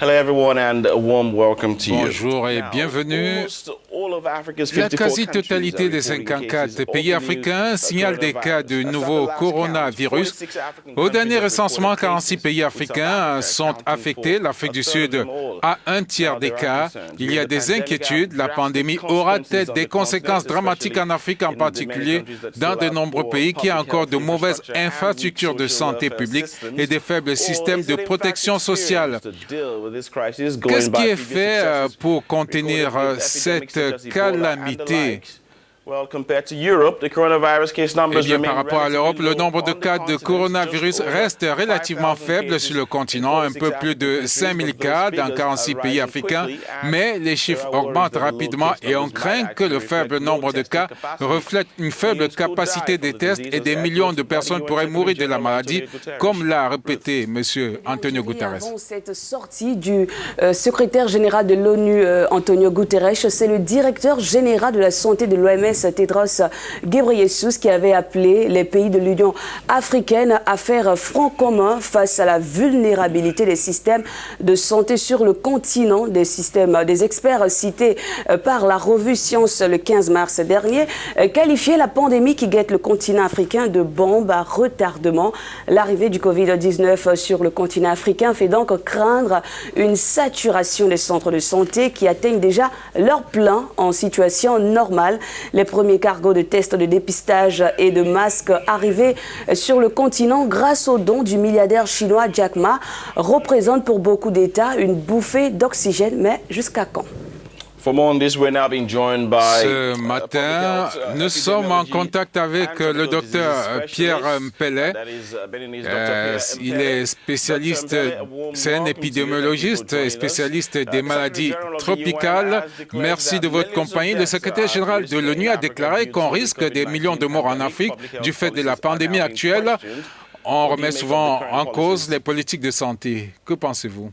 Hello everyone and a warm welcome to you. Bonjour et bienvenue. La quasi-totalité des 54 pays africains signalent des cas de nouveau coronavirus. Au dernier recensement, 46 pays africains sont affectés. L'Afrique du Sud a un tiers des cas. Il y a des inquiétudes. La pandémie aura-t-elle des conséquences dramatiques en Afrique, en particulier dans de nombreux pays qui ont encore de mauvaises infrastructures de santé publique et des faibles systèmes de protection sociale. Qu'est-ce qui est fait pour contenir cette calamité? Eh bien, par rapport à l'Europe, le nombre de cas de coronavirus reste relativement faible sur le continent, un peu plus de 5000 cas dans 46 pays africains, mais les chiffres augmentent rapidement et on craint que le faible nombre de cas reflète une faible capacité des tests et des millions de personnes pourraient mourir de la maladie, comme l'a répété M. Antonio Guterres. Avant cette sortie du secrétaire général de l'ONU, Antonio Guterres, c'est le directeur général de la santé de l'OMS, Tedros Ghebreyesus, qui avait appelé les pays de l'Union africaine à faire front commun face à la vulnérabilité des systèmes de santé sur le continent. Des experts cités par la revue Science le 15 mars dernier qualifiaient la pandémie qui guette le continent africain de bombe à retardement. L'arrivée du Covid-19 sur le continent africain fait donc craindre une saturation des centres de santé qui atteignent déjà leur plein en situation normale. Les premiers cargos de tests de dépistage et de masques arrivés sur le continent grâce aux dons du milliardaire chinois Jack Ma représentent pour beaucoup d'États une bouffée d'oxygène. Mais jusqu'à quand? Ce matin, nous sommes en contact avec le docteur Pierre Mpele. Il est spécialiste, c'est un épidémiologiste et spécialiste des maladies tropicales. Merci de votre compagnie. Le secrétaire général de l'ONU a déclaré qu'on risque des millions de morts en Afrique du fait de la pandémie actuelle. On remet souvent en cause les politiques de santé. Que pensez-vous?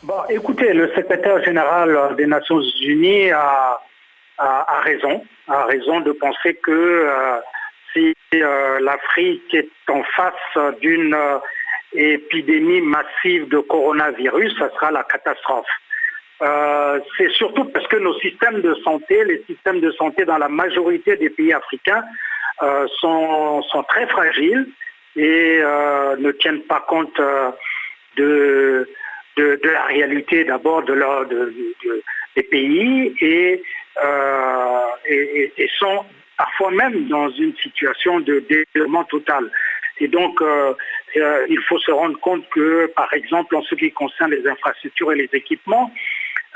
Bon, écoutez, le secrétaire général des Nations Unies a raison de penser que si l'Afrique est en face d'une épidémie massive de coronavirus, ça sera la catastrophe. C'est surtout parce que nos systèmes de santé, les systèmes de santé dans la majorité des pays africains sont très fragiles et ne tiennent pas compte de la réalité d'abord des pays et sont parfois même dans une situation de développement total. Et donc, il faut se rendre compte que, par exemple, en ce qui concerne les infrastructures et les équipements,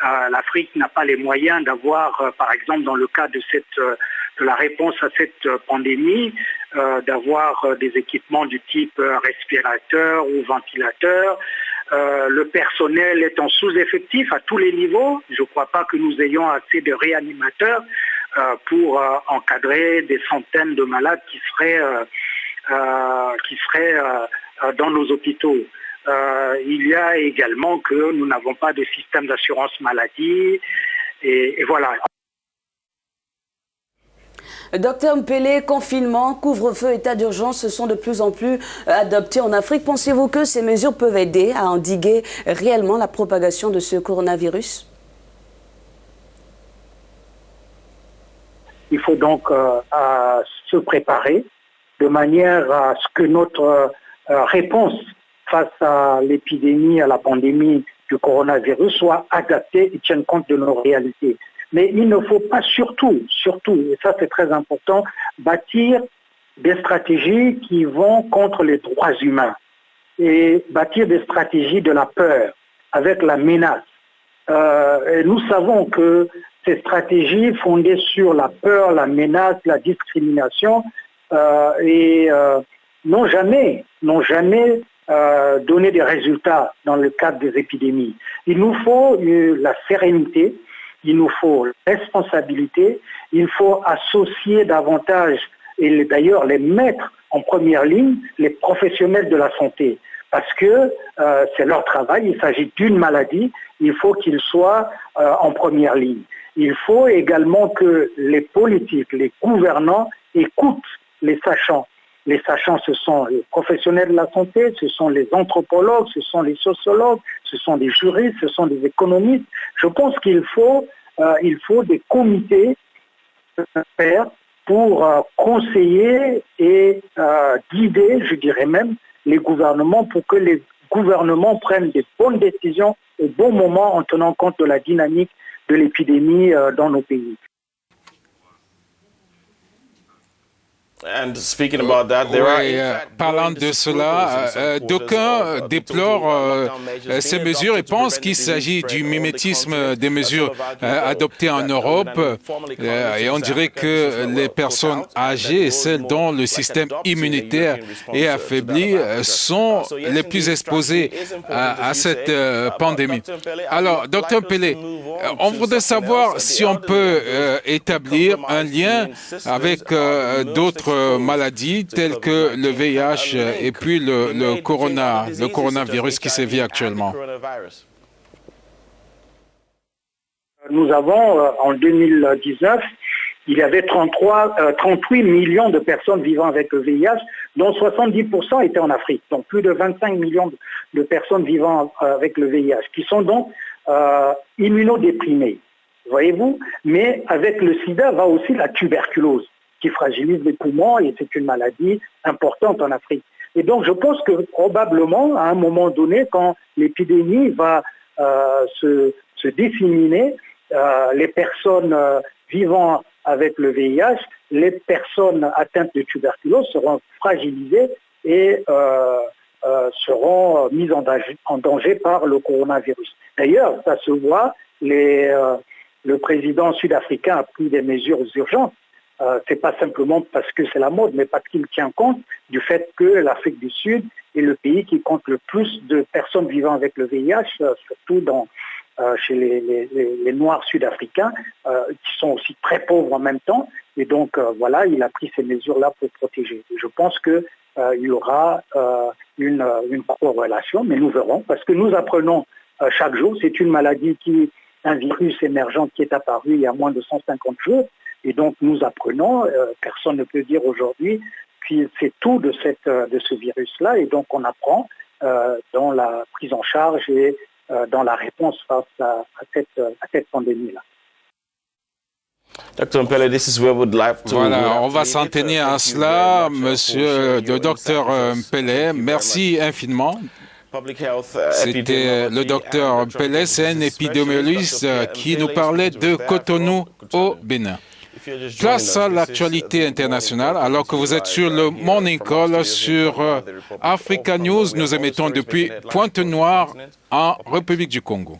l'Afrique n'a pas les moyens d'avoir, par exemple, dans le cas de la réponse à cette pandémie, d'avoir des équipements du type respirateur ou ventilateur. Le personnel est en sous-effectif à tous les niveaux. Je ne crois pas que nous ayons assez de réanimateurs pour encadrer des centaines de malades qui seraient dans nos hôpitaux. Il y a également que nous n'avons pas de système d'assurance maladie et voilà. Docteur Mpele, confinement, couvre-feu, état d'urgence, se sont de plus en plus adoptés en Afrique. Pensez-vous que ces mesures peuvent aider à endiguer réellement la propagation de ce coronavirus? Il faut donc se préparer de manière à ce que notre réponse face à l'épidémie, à la pandémie du coronavirus soit adaptée et tienne compte de nos réalités. Mais il ne faut pas surtout, et ça c'est très important, bâtir des stratégies qui vont contre les droits humains et bâtir des stratégies de la peur avec la menace. Et nous savons que ces stratégies fondées sur la peur, la menace, la discrimination n'ont jamais donné des résultats dans le cadre des épidémies. Il nous faut la sérénité. Il nous faut responsabilité, il faut associer davantage et d'ailleurs les mettre en première ligne, les professionnels de la santé, parce que c'est leur travail, il s'agit d'une maladie, il faut qu'ils soient en première ligne. Il faut également que les politiques, les gouvernants écoutent les sachants Les sachants, ce sont les professionnels de la santé, ce sont les anthropologues, ce sont les sociologues, ce sont des juristes, ce sont des économistes. Je pense qu'il faut des comités pour conseiller et guider, je dirais même, les gouvernements pour que les gouvernements prennent des bonnes décisions au bon moment en tenant compte de la dynamique de l'épidémie dans nos pays. Parlant de cela, d'aucuns déplorent ces mesures et pensent qu'il s'agit du mimétisme des mesures adoptées en Europe. Et on dirait que les personnes âgées et celles dont le système immunitaire est affaibli sont les plus exposées à cette pandémie. Alors, Dr Pele, on voudrait savoir si on peut établir un lien avec d'autres maladies telles que le VIH et puis le coronavirus qui sévit actuellement. Nous avons, en 2019, il y avait 38 millions de personnes vivant avec le VIH, dont 70% étaient en Afrique. Donc plus de 25 millions de personnes vivant avec le VIH, qui sont donc immunodéprimées, voyez-vous. Mais avec le sida va aussi la tuberculose, qui fragilise les poumons et c'est une maladie importante en Afrique. Et donc je pense que probablement, à un moment donné, quand l'épidémie va se disséminer, les personnes vivant avec le VIH, les personnes atteintes de tuberculose seront fragilisées et seront mises en danger par le coronavirus. D'ailleurs, ça se voit, le président sud-africain a pris des mesures urgentes. C'est pas simplement parce que c'est la mode, mais parce qu'il tient compte du fait que l'Afrique du Sud est le pays qui compte le plus de personnes vivant avec le VIH, surtout chez les Noirs sud-africains, qui sont aussi très pauvres en même temps. Et donc, voilà, il a pris ces mesures-là pour protéger. Et je pense qu'il y aura une corrélation, mais nous verrons, parce que nous apprenons chaque jour. C'est une maladie un virus émergent qui est apparu il y a moins de 150 jours. Et donc, nous apprenons, personne ne peut dire aujourd'hui que c'est tout de ce virus-là. Et donc, on apprend dans la prise en charge et dans la réponse face à cette pandémie-là. Voilà, on va s'en tenir à cela, monsieur le docteur Pele. Merci infiniment. C'était le docteur Pele, c'est un épidémiologiste qui nous parlait de Cotonou au Bénin. Place à l'actualité internationale, alors que vous êtes sur le Morning Call sur Africa News, nous émettons depuis Pointe-Noire en République du Congo.